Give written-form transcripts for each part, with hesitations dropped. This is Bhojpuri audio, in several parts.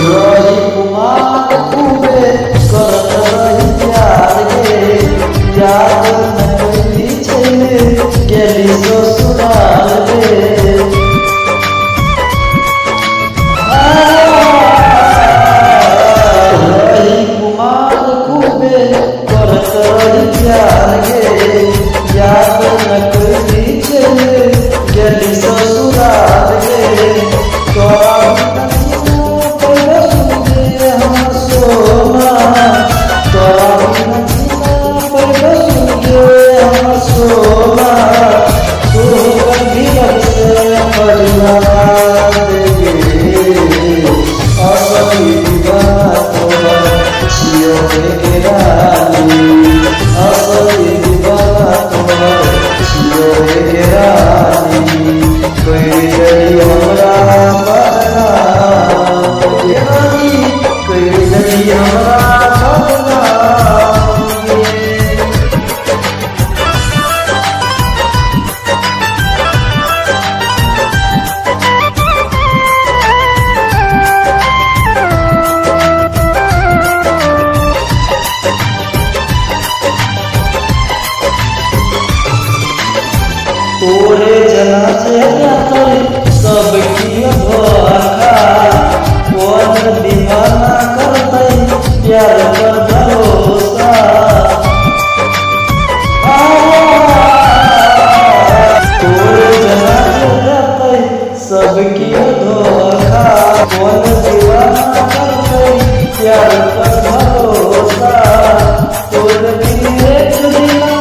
रही कुमार खूबे करत रही प्यार गे, याद न कइली छेले गेली ससुराल गे। रही कुमार खूबे करत रही प्यार गे, याद न कइली छेले गेली ससुराल गे। तोरे जनाजे जाते सबकी धोखा, कौन दीवाना करते प्यार पर भरोसा। तोरे जनाजे जाते सबकी धोखा, कौन दीवाना करते प्यार पर भरोसा। तोरे दिए दिला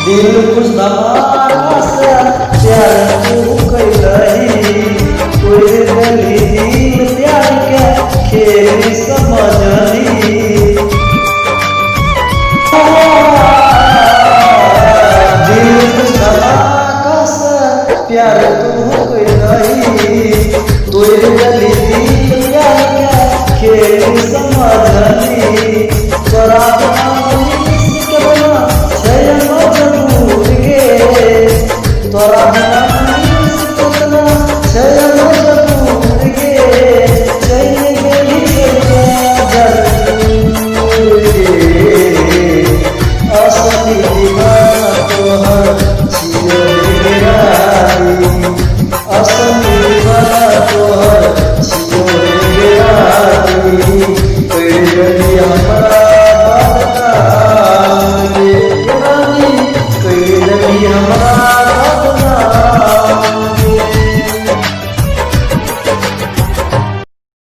दिल कुछ धमाका से प्यार तू कैलही, कोई गली दिल प्यार के खेल समझली। दिल कुछ धमाका से प्यार तू कैलही, कोई गली दिल प्यार के खेल समझली। तोरा असली